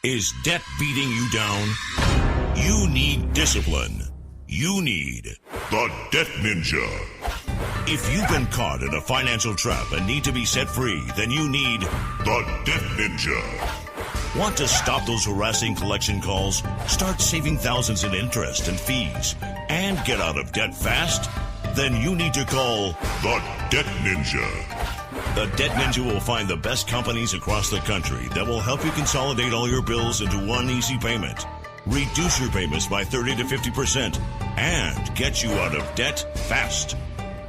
Is debt beating you down? You need discipline. You need the Debt Ninja. If you've been caught in a financial trap and need to be set free, then you need the Debt Ninja. Want to stop those harassing collection calls, start saving thousands in interest and fees, and get out of debt fast? Then you need to call the Debt Ninja. The Debt Ninja will find the best companies across the country that will help you consolidate all your bills into one easy payment, reduce your payments by 30 to 50%, and get you out of debt fast.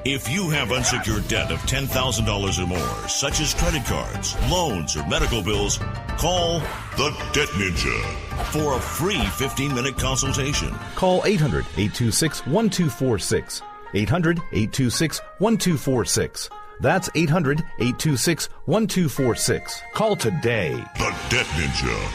If you have unsecured debt of $10,000 or more, such as credit cards, loans, or medical bills, call the Debt Ninja for a free 15-minute consultation. Call 800-826-1246. 800-826-1246. That's 800-826-1246. Call today. The Debt Ninja.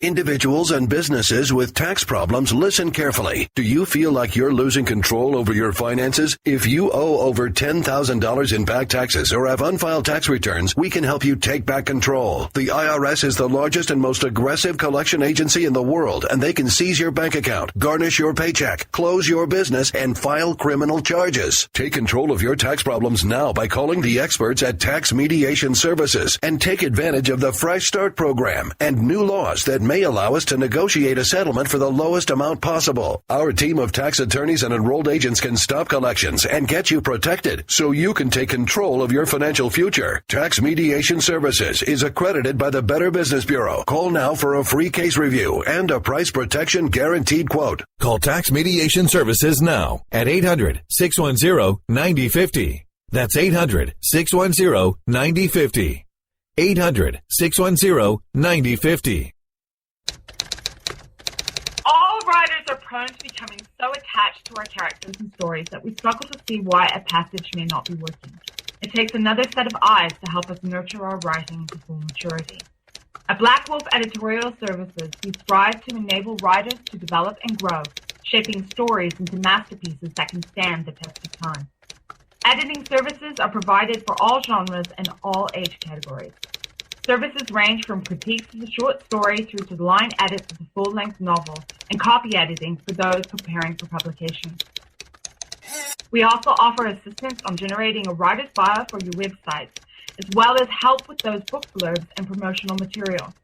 Individuals and businesses with tax problems, listen carefully. Do you feel like you're losing control over your finances? If you owe over $10,000 in back taxes or have unfiled tax returns, we can help you take back control. The IRS is the largest and most aggressive collection agency in the world, and they can seize your bank account, garnish your paycheck, close your business, and file criminal charges. Take control of your tax problems now by calling the experts at Tax Mediation Services and take advantage of the Fresh Start program and new laws that may allow us to negotiate a settlement for the lowest amount possible. Our team of tax attorneys and enrolled agents can stop collections and get you protected so you can take control of your financial future. Tax Mediation Services is accredited by the Better Business Bureau. Call now for a free case review and a price protection guaranteed quote. Call Tax Mediation Services now at 800-610-9050. That's 800-610-9050. 800-610-9050. All writers are prone to becoming so attached to our characters and stories that we struggle to see why a passage may not be working. It takes another set of eyes to help us nurture our writing to full maturity. At Black Wolf Editorial Services, we strive to enable writers to develop and grow, shaping stories into masterpieces that can stand the test of time. Editing services are provided for all genres and all age categories. Services range from critiques of the short story through to the line edits of the full-length novel and copy editing for those preparing for publication. We also offer assistance on generating a writer's bio for your websites, as well as help with those book blurbs and promotional material.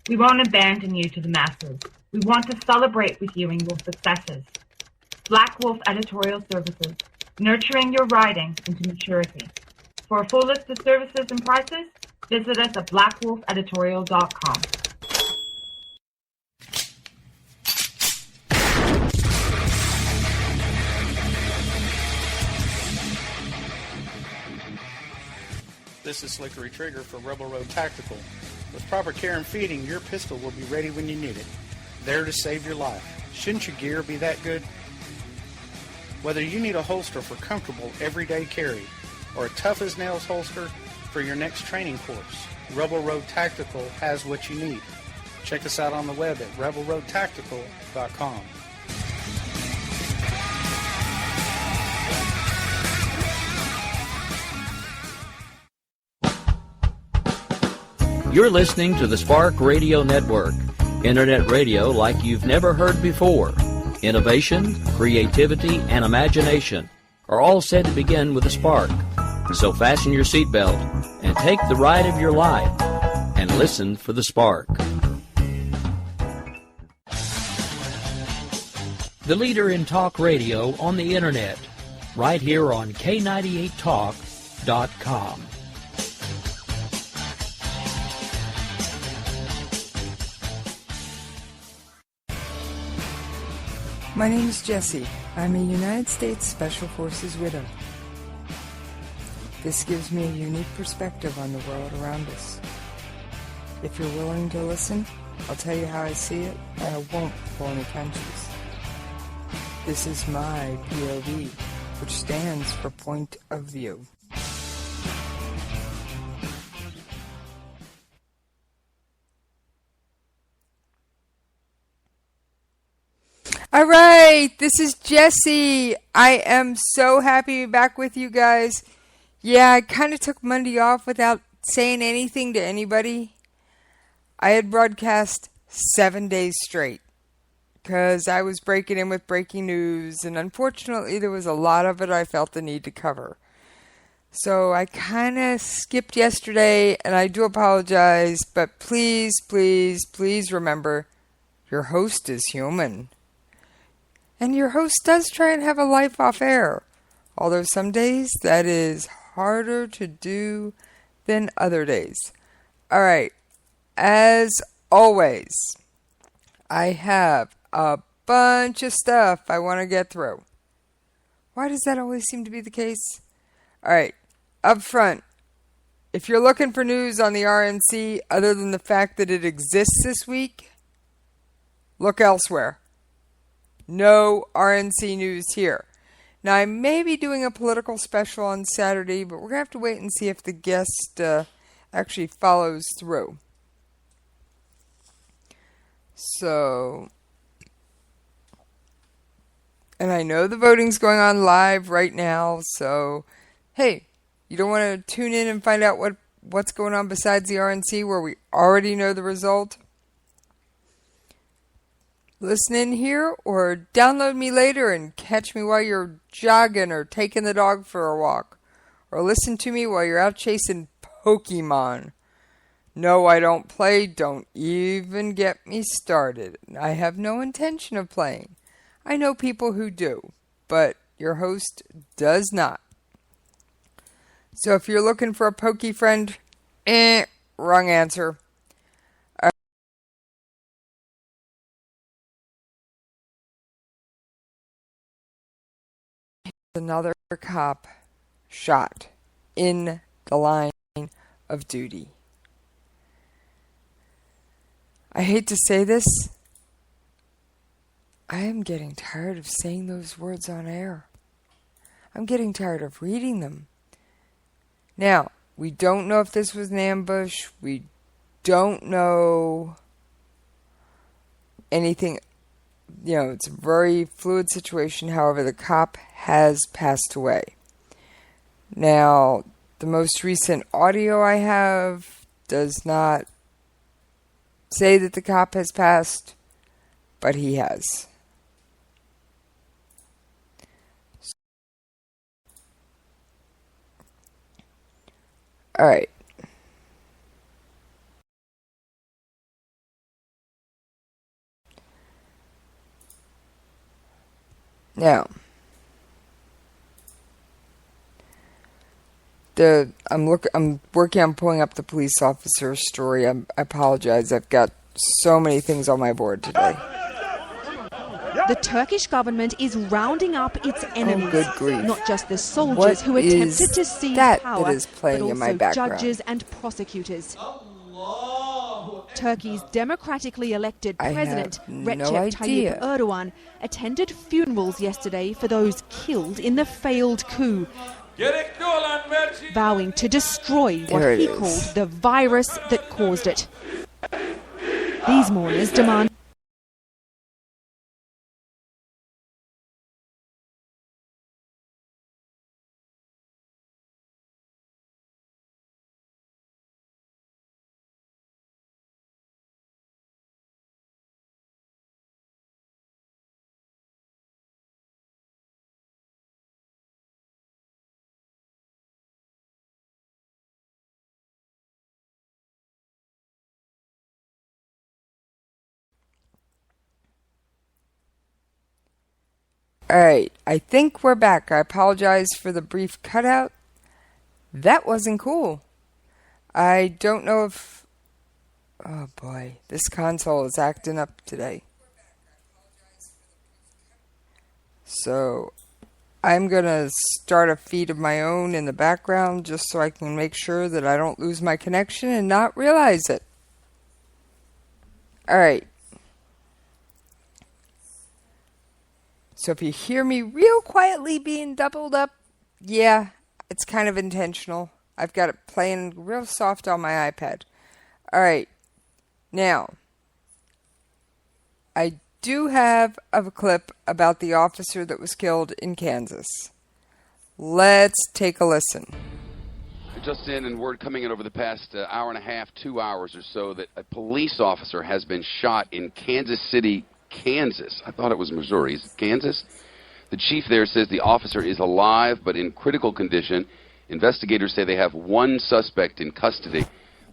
We won't abandon you to the masses. We want to celebrate with you in your successes. Black Wolf Editorial Services, nurturing your writing into maturity. For a full list of services and prices, visit us at blackwolfeditorial.com. This is Slickery Trigger for Rebel Road Tactical. With proper care and feeding, your pistol will be ready when you need it. There to save your life. Shouldn't your gear be that good? Whether you need a holster for comfortable everyday carry or a tough-as-nails holster for your next training course, Rebel Road Tactical has what you need. Check us out on the web at rebelroadtactical.com. You're listening to the Spark Radio Network, internet radio like you've never heard before. Innovation, creativity, and imagination are all said to begin with a spark. So fasten your seatbelt and take the ride of your life and listen for the spark. The leader in talk radio on the internet, right here on K98Talk.com. My name is Jessie. I'm a United States Special Forces widow. This gives me a unique perspective on the world around us. If you're willing to listen, I'll tell you how I see it, and I won't pull any punches. This is my POV, which stands for point of view. All right, this is Jessie. I am so happy to be back with you guys. Yeah, I kind of took Monday off without saying anything to anybody. I had broadcast 7 days straight. Because I was breaking in with breaking news, and unfortunately there was a lot of it I felt the need to cover. So I kind of skipped yesterday, and I do apologize, but please, please, please remember, your host is human. And your host does try and have a life off air, although some days that is harder to do than other days. All right, as always, I have a bunch of stuff I want to get through. Why does that always seem to be the case? All right, up front, if you're looking for news on the RNC other than the fact that it exists this week, look elsewhere. No RNC news here. Now, I may be doing a political special on Saturday, but we're going to have to wait and see if the guest actually follows through. So, and I know the voting's going on live right now, so, hey, you don't want to tune in and find out what's going on besides the RNC where we already know the result? Listen in here or download me later and catch me while you're jogging or taking the dog for a walk. Or listen to me while you're out chasing Pokemon. No, I don't play. Don't even get me started. I have no intention of playing. I know people who do, but your host does not. So if you're looking for a Poke friend, wrong answer. Another cop shot in the line of duty. I hate to say this. I am getting tired of saying those words on air. I'm getting tired of reading them. Now, we don't know if this was an ambush. We don't know anything. You know, it's a very fluid situation. However, the cop has passed away. Now, the most recent audio I have does not say that the cop has passed, but he has. All right. Now, I'm working on pulling up the police officer's story. I apologize. I've got so many things on my board today. The Turkish government is rounding up its enemies, good grief. not just the soldiers who attempted to seize power, that is playing but in my also background. judges and prosecutors. Turkey's democratically elected president, Recep Tayyip Erdogan, attended funerals yesterday for those killed in the failed coup, vowing to destroy what he called the virus that caused it. These mourners demand Alright, I think we're back. I apologize for the brief cutout. That wasn't cool. I don't know if... Oh boy, this console is acting up today. So, I'm going to start a feed of my own in the background just so I can make sure that I don't lose my connection and not realize it. Alright. So if you hear me real quietly being doubled up, yeah, it's kind of intentional. I've got it playing real soft on my iPad. Alright, now, I do have a clip about the officer that was killed in Kansas. Let's take a listen. just in, and word coming in over the past hour and a half, 2 hours or so, that a police officer has been shot in Kansas City, Kansas. I thought it was Missouri. Is it Kansas? The chief there says the officer is alive but in critical condition. Investigators say they have one suspect in custody.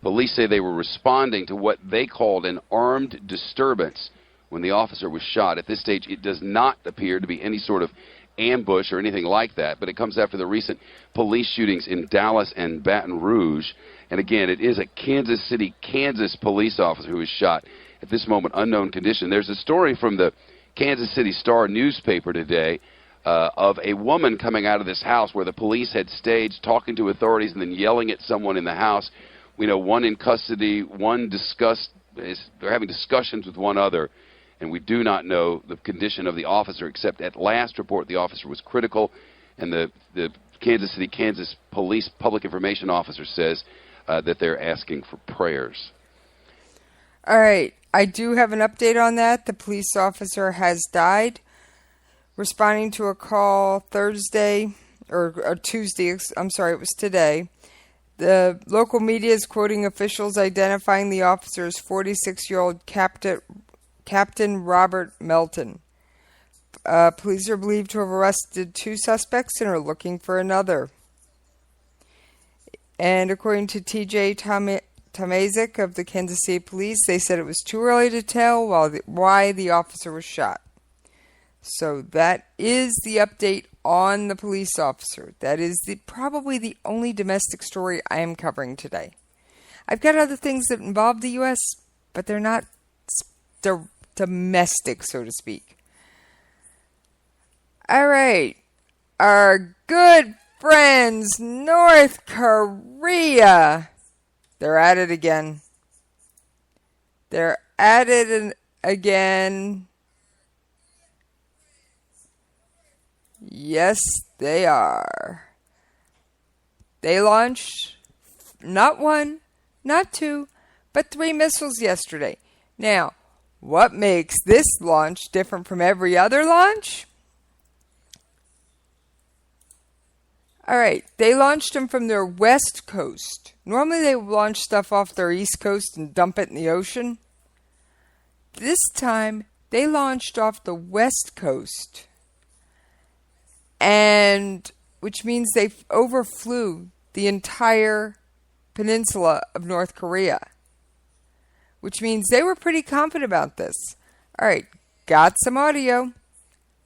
Police say they were responding to what they called an armed disturbance when the officer was shot. At this stage, it does not appear to be any sort of ambush or anything like that, but it comes after the recent police shootings in Dallas and Baton Rouge. And again, it is a Kansas City, Kansas police officer who was shot. At this moment, unknown condition. There's a story from the Kansas City Star newspaper today of a woman coming out of this house where the police had staged, talking to authorities and then yelling at someone in the house. We know one in custody, they're having discussions with one other, and we do not know the condition of the officer, except at last report the officer was critical, and the Kansas City, Kansas police public information officer says that they're asking for prayers. All right, I do have an update on that. The police officer has died, responding to a call Tuesday, it was today. The local media is quoting officials identifying the officer as 46-year-old Captain Robert Melton. Police are believed to have arrested 2 suspects and are looking for another. And according to TJ Tomazik of the Kansas City Police, they said it was too early to tell why the officer was shot. So that is the update on the police officer. That is probably the only domestic story I am covering today. I've got other things that involve the U.S., but they're not domestic, so to speak. All right. Our good friends, North Korea. They're at it again. They're at it again. Yes, they are. They launched not 1, not 2, but 3 missiles yesterday. Now, what makes this launch different from every other launch? All right, they launched them from their west coast. Normally they launch stuff off their east coast and dump it in the ocean. This time, they launched off the west coast, and which means they overflew the entire peninsula of North Korea, which means they were pretty confident about this. All right, got some audio.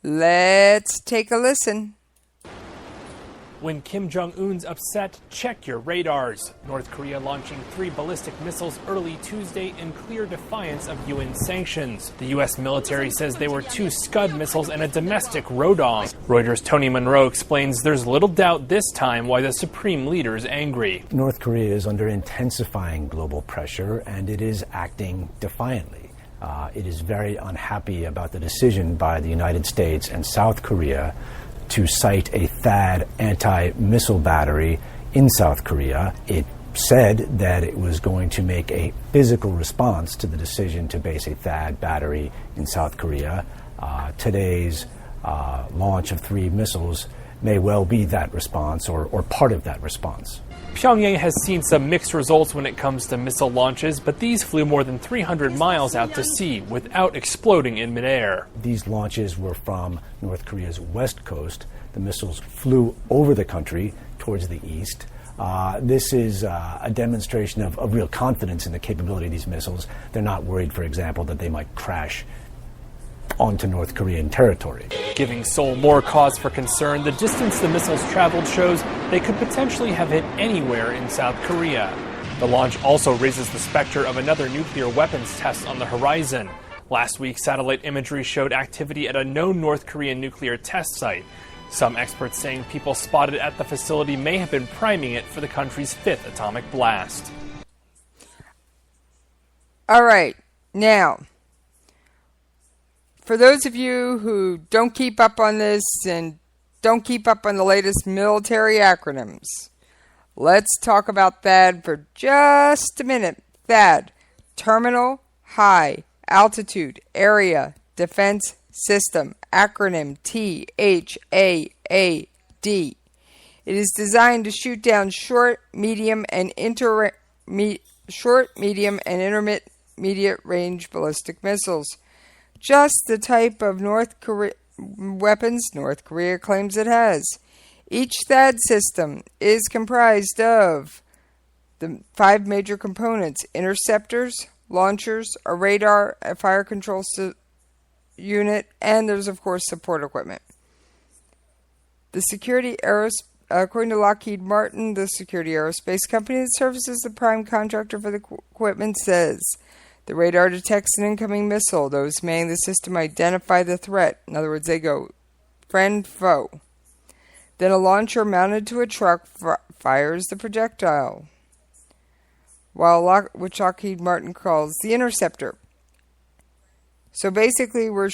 Let's take a listen. When Kim Jong-un's upset, check your radars. North Korea launching 3 ballistic missiles early Tuesday in clear defiance of UN sanctions. The U.S. military says they were 2 Scud missiles and a domestic Rodong. Reuters' Tony Monroe explains there's little doubt this time why the supreme leader is angry. North Korea is under intensifying global pressure, and it is acting defiantly. It is very unhappy about the decision by the United States and South Korea to cite a THAAD anti-missile battery in South Korea. It said that it was going to make a physical response to the decision to base a THAAD battery in South Korea. Today's launch of 3 missiles may well be that response or part of that response. Pyongyang has seen some mixed results when it comes to missile launches, but these flew more than 300 miles out to sea without exploding in midair. These launches were from North Korea's west coast. The missiles flew over the country towards the east. This is a demonstration of real confidence in the capability of these missiles. They're not worried, for example, that they might crash onto North Korean territory. Giving Seoul more cause for concern, the distance the missiles traveled shows they could potentially have hit anywhere in South Korea. The launch also raises the specter of another nuclear weapons test on the horizon. Last week, satellite imagery showed activity at a known North Korean nuclear test site. Some experts saying people spotted at the facility may have been priming it for the country's 5th atomic blast. All right, now, for those of you who don't keep up on this and don't keep up on the latest military acronyms, let's talk about THAAD for just a minute. THAAD, Terminal High Altitude Area Defense System, acronym THAAD. It is designed to shoot down short, medium, and intermediate range ballistic missiles. Just the type of weapons North Korea claims it has. Each THAAD system is comprised of the 5 major components: interceptors, launchers, a radar, a fire control unit, and there's, of course, support equipment. According to Lockheed Martin, the security aerospace company that serves as the prime contractor for the equipment, says the radar detects an incoming missile. Those manning the system identify the threat. In other words, they go friend, foe. Then a launcher mounted to a truck fires the projectile, which Lockheed Martin calls the interceptor. So basically, we're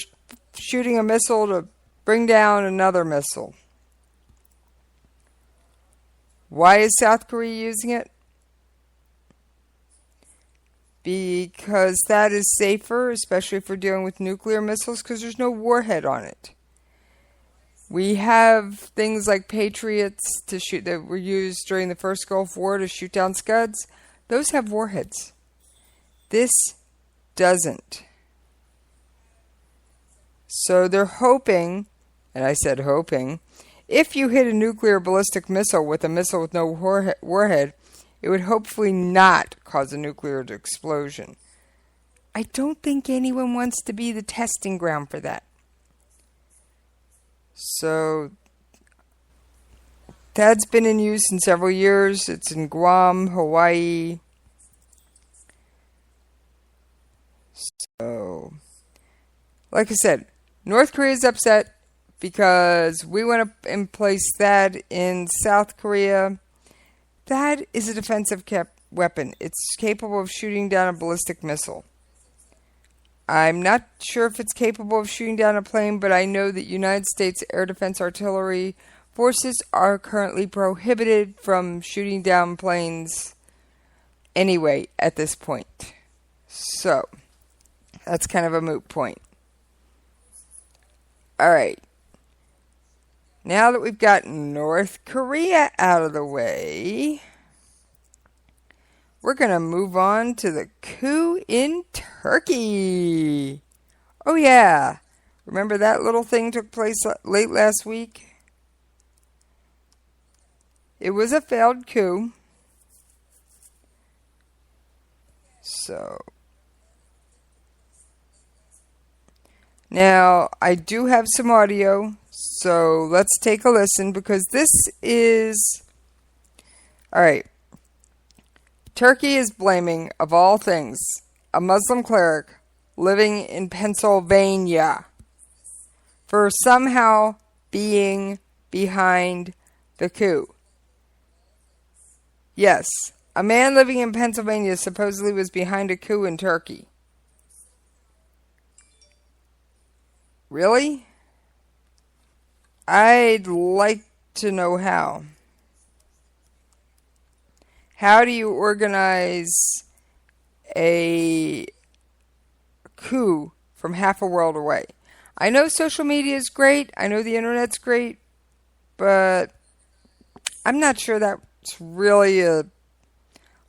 shooting a missile to bring down another missile. Why is South Korea using it? Because that is safer, especially if we're dealing with nuclear missiles, because there's no warhead on it. We have things like Patriots to shoot that were used during the first Gulf War to shoot down Scuds. Those have warheads. This doesn't. So they're hoping, and I said hoping, if you hit a nuclear ballistic missile with no warhead, it would hopefully not cause a nuclear explosion. I don't think anyone wants to be the testing ground for that. So, THAAD's been in use in several years. It's in Guam, Hawaii. So, like I said, North Korea is upset because we want to place THAAD in South Korea. THAAD is a defensive weapon. It's capable of shooting down a ballistic missile. I'm not sure if it's capable of shooting down a plane, but I know that United States Air Defense Artillery forces are currently prohibited from shooting down planes anyway at this point. So, that's kind of a moot point. Alright. Now that we've got North Korea out of the way, we're going to move on to the coup in Turkey. Oh yeah, remember that little thing took place late last week? It was a failed coup. So, now I do have some audio, so let's take a listen because this is... Alright. Turkey is blaming, of all things, a Muslim cleric living in Pennsylvania for somehow being behind the coup. Yes, a man living in Pennsylvania supposedly was behind a coup in Turkey. Really? I'd like to know how. How do you organize a coup from half a world away? I know social media is great. I know the internet's great. But I'm not sure that's really a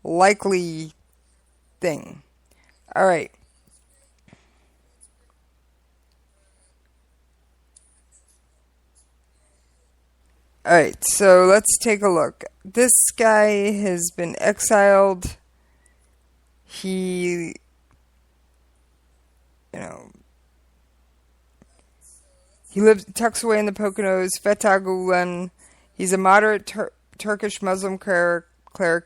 likely thing. All right. Alright, so let's take a look. This guy has been exiled. He, he tucks away in the Poconos, Fethullah Gulen. He's a moderate Turkish Muslim cleric.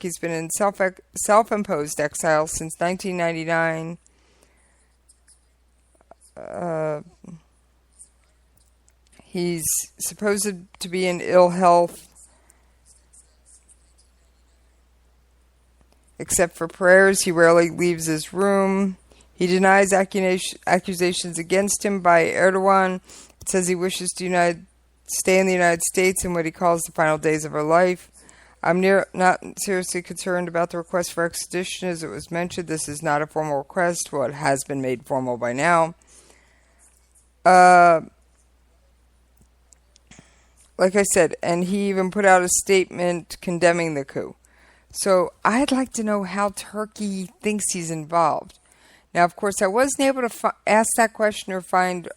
He's been in self-imposed exile since 1999. He's supposed to be in ill health, except for prayers. He rarely leaves his room. He denies accusations against him by Erdogan. It says he wishes to stay in the United States in what he calls the final days of her life. I'm not seriously concerned about the request for extradition. As it was mentioned, this is not a formal request. Well, it has been made formal by now. like I said, and he even put out a statement condemning the coup. So I'd like to know how Turkey thinks he's involved. Now, of course, I wasn't able to ask that question or find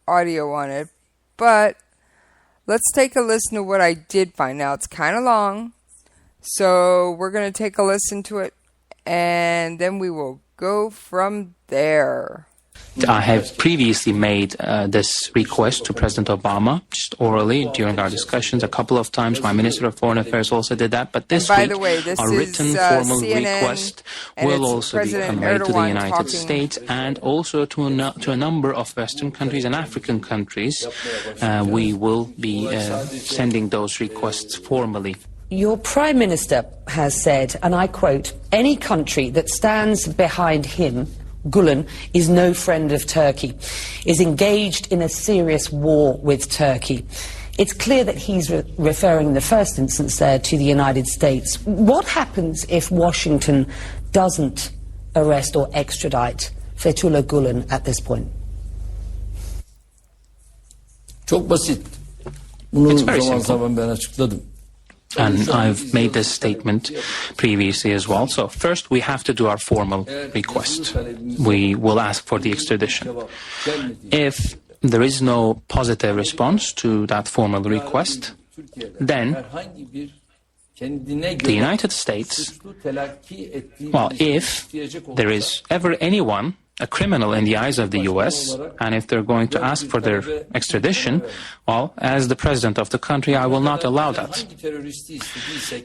audio on it, but let's take a listen to what I did find. Now, it's kind of long, so we're going to take a listen to it, and then we will go from there. I have previously made this request to President Obama, just orally, during our discussions a couple of times. My Minister of Foreign Affairs also did that. But this week, our written formal request will also be conveyed to the United States and also to a number of Western countries and African countries. We will be sending those requests formally. Your Prime Minister has said, and I quote, "Any country that stands behind him, Gulen, is no friend of Turkey, is engaged in a serious war with Turkey." It's clear that he's referring in the first instance there to the United States. What happens if Washington doesn't arrest or extradite Fethullah Gulen at this point? Çok basit. Bunu zaman zaman ben açıkladım. And I've made this statement previously as well. So first we have to do our formal request. We will ask for the extradition. If there is no positive response to that formal request, then the United States, well, if there is ever anyone, a criminal in the eyes of the U.S., and if they're going to ask for their extradition, well, as the president of the country, I will not allow that.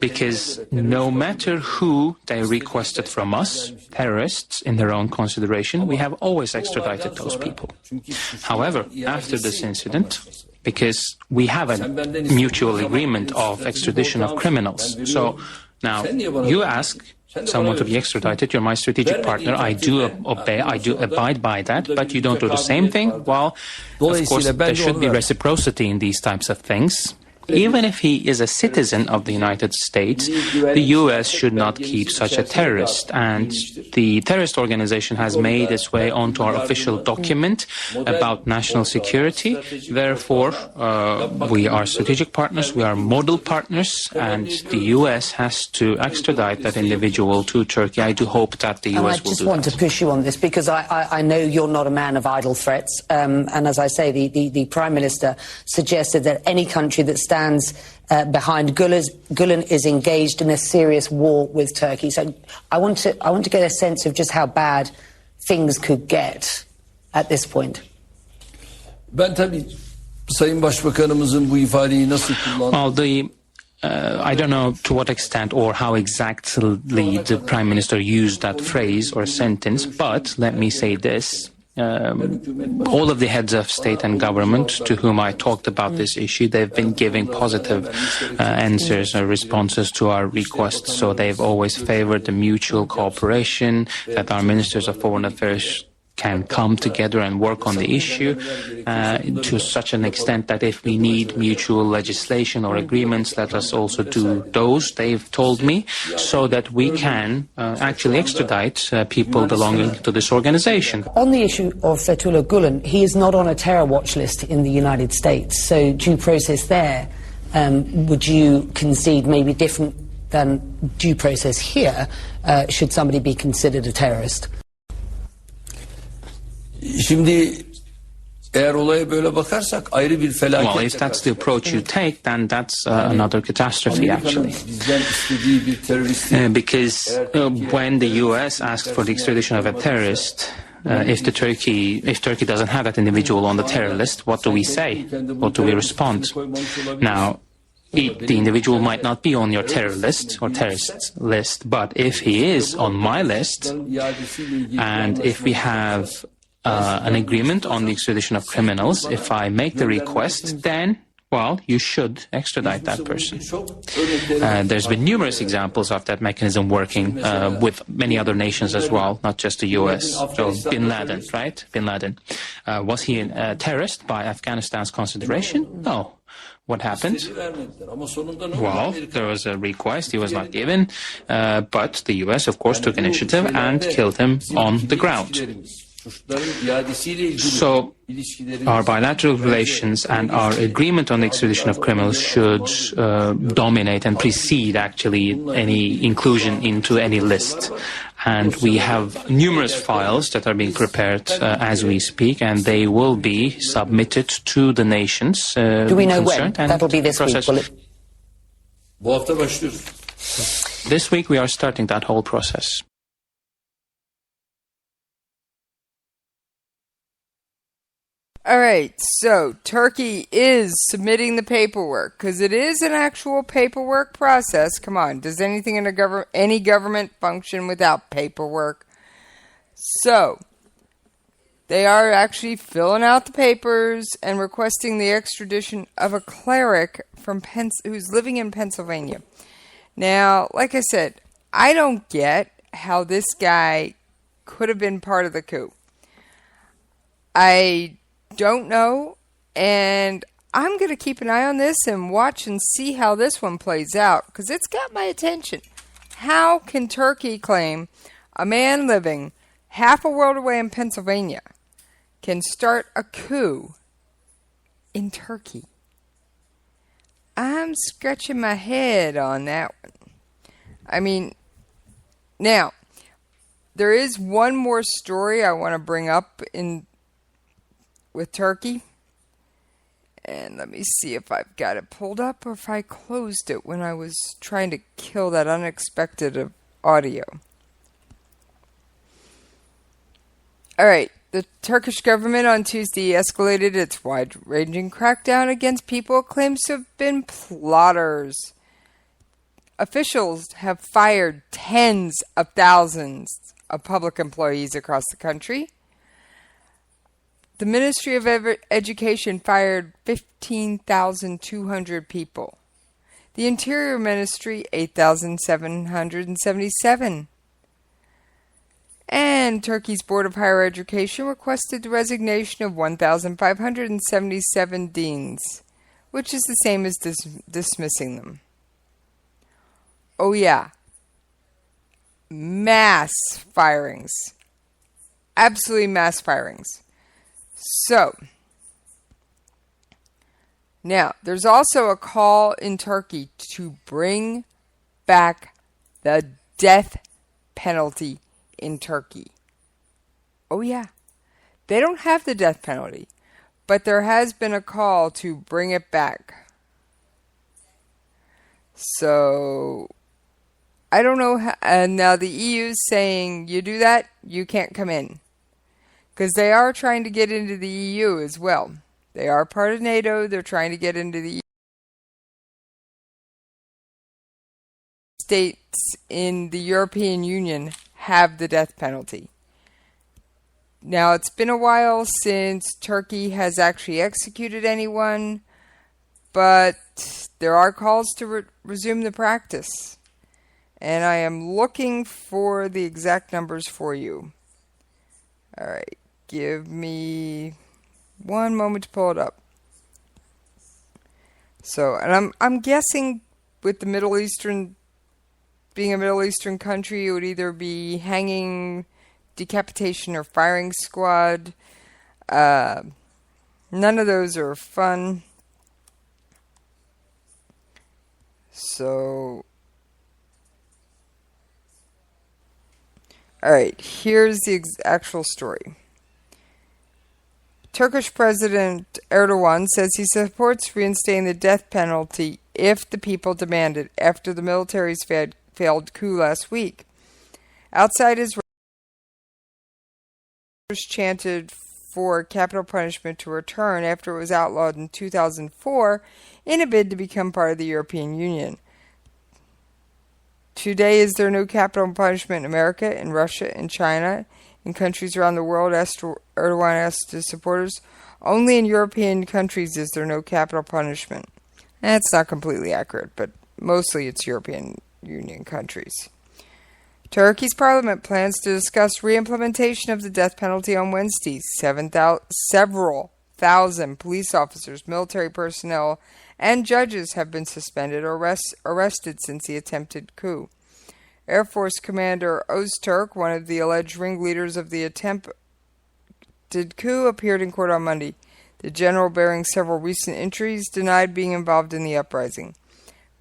Because no matter who they requested from us, terrorists in their own consideration, we have always extradited those people. However, after this incident, because we have a mutual agreement of extradition of criminals, so now you ask someone to be extradited, you're my strategic partner, I do obey, I do abide by that, but you don't do the same thing, well, of course, there should be reciprocity in these types of things. Even if he is a citizen of the United States, the U.S. should not keep such a terrorist. And the terrorist organization has made its way onto our official document about national security. Therefore, we are strategic partners, we are model partners, and the U.S. has to extradite that individual to Turkey. I do hope that the U.S. will do that. I just want to push you on this because I know you're not a man of idle threats. And as I say, the Prime Minister suggested that any country that stands behind Gulen is engaged in a serious war with Turkey. So I want to get a sense of just how bad things could get at this point. Ben tabii Sayın Başbakanımızın bu ifadeyi nasıl kullandığı... Well, I don't know to what extent or how exactly the Prime Minister used that phrase or sentence, but let me say this. All of the heads of state and government to whom I talked about this issue, they've been giving positive answers or responses to our requests. So they've always favored the mutual cooperation, that our ministers of foreign affairs can come together and work on the issue to such an extent that if we need mutual legislation or agreements, let us also do those, they've told me, so that we can actually extradite people belonging to this organization. On the issue of Fethullah Gulen, he is not on a terror watch list in the United States, so due process there, would you concede maybe different than due process here, should somebody be considered a terrorist? Şimdi eğer olaya böyle bakarsak ayrı bir felaket. Well, if that's the approach you take, then that's another catastrophe, actually. Because when the U.S. asks for the extradition of a terrorist, if Turkey doesn't have that individual on the terror list, what do we say? What do we respond? Now, the individual might not be on your terror list or terrorist list, but if he is on my list, and if we have an agreement on the extradition of criminals, if I make the request, then, well, you should extradite that person. There's been numerous examples of that mechanism working with many other nations as well, not just the U.S. So Bin Laden, right? Bin Laden. Was he a terrorist by Afghanistan's consideration? No. What happened? Well, there was a request, he was not given, but the U.S., of course, took initiative and killed him on the ground. So our bilateral relations and our agreement on the extradition of criminals should dominate and precede actually any inclusion into any list. And we have numerous files that are being prepared as we speak, and they will be submitted to the nations Do we know when? concerned. That'll be this week, will it? This week we are starting that whole process. All right, so Turkey is submitting the paperwork because it is an actual paperwork process. Come on, does anything in any government function without paperwork? So they are actually filling out the papers and requesting the extradition of a cleric from who's living in Pennsylvania. Now, like I said, I don't get how this guy could have been part of the coup. I don't know, and I'm going to keep an eye on this and watch and see how this one plays out, because it's got my attention. How can Turkey claim a man living half a world away in Pennsylvania can start a coup in Turkey? I'm scratching my head on that one. I mean, now, there is one more story I want to bring up with Turkey. And let me see if I've got it pulled up or if I closed it when I was trying to kill that unexpected audio. Alright, the Turkish government on Tuesday escalated its wide-ranging crackdown against people it claims to have been plotters. Officials have fired tens of thousands of public employees across the country. The Ministry of Education fired 15,200 people. The Interior Ministry, 8,777. And Turkey's Board of Higher Education requested the resignation of 1,577 deans, which is the same as dismissing them. Oh yeah, mass firings. Absolutely mass firings. So, now, there's also a call in Turkey to bring back the death penalty in Turkey. Oh yeah, they don't have the death penalty, but there has been a call to bring it back. So, I don't know how, and now the EU is saying, you do that, you can't come in. Because they are trying to get into the EU as well. They are part of NATO. They're trying to get into the EU. States in the European Union have the death penalty. Now, it's been a while since Turkey has actually executed anyone, but there are calls to resume the practice. And I am looking for the exact numbers for you. All right. Give me one moment to pull it up. So, and I'm guessing with the Middle Eastern, being a Middle Eastern country, it would either be hanging, decapitation, or firing squad. None of those are fun. So, alright, here's the actual story. Turkish President Erdogan says he supports reinstating the death penalty if the people demand it after the military's failed coup last week. Outside Israel, chanted for capital punishment to return after it was outlawed in 2004 in a bid to become part of the European Union. Today, is there no capital punishment in America, in Russia, in China, in countries around the world? Erdogan asked his supporters. Only in European countries is there no capital punishment. That's not completely accurate, but mostly it's European Union countries. Turkey's parliament plans to discuss re-implementation of the death penalty on Wednesday. Several thousand police officers, military personnel, and judges have been suspended or arrested since the attempted coup. Air Force Commander Öztürk, one of the alleged ringleaders of the attempt, attempted coup appeared in court on Monday. The general, bearing several recent injuries, denied being involved in the uprising.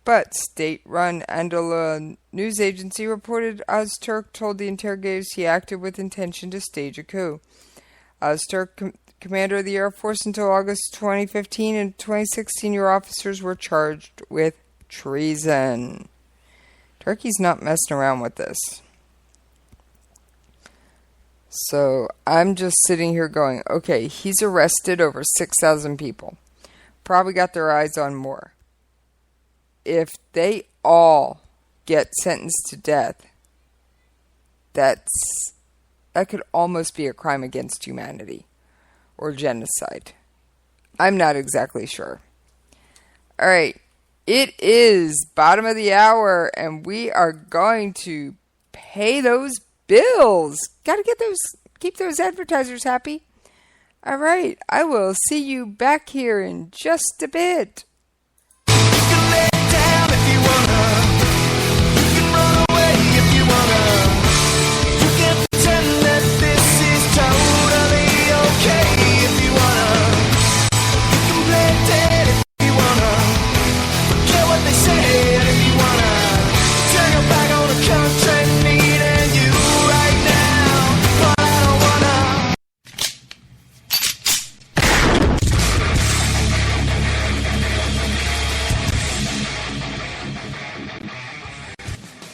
But state-run Anadolu news agency reported Öztürk told the interrogators he acted with intention to stage a coup. Öztürk, commander of the Air Force until August 2015, and 26 senior officers were charged with treason. Turkey's not messing around with this. So I'm just sitting here going, okay, he's arrested over 6,000 people. Probably got their eyes on more. If they all get sentenced to death, that could almost be a crime against humanity or genocide. I'm not exactly sure. All right, it is bottom of the hour, and we are going to pay those bills. Got to keep those advertisers happy. All right, I will see you back here in just a bit.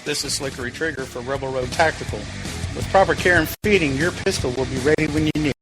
This is Slickery Trigger for Rebel Road Tactical. With proper care and feeding, your pistol will be ready when you need it.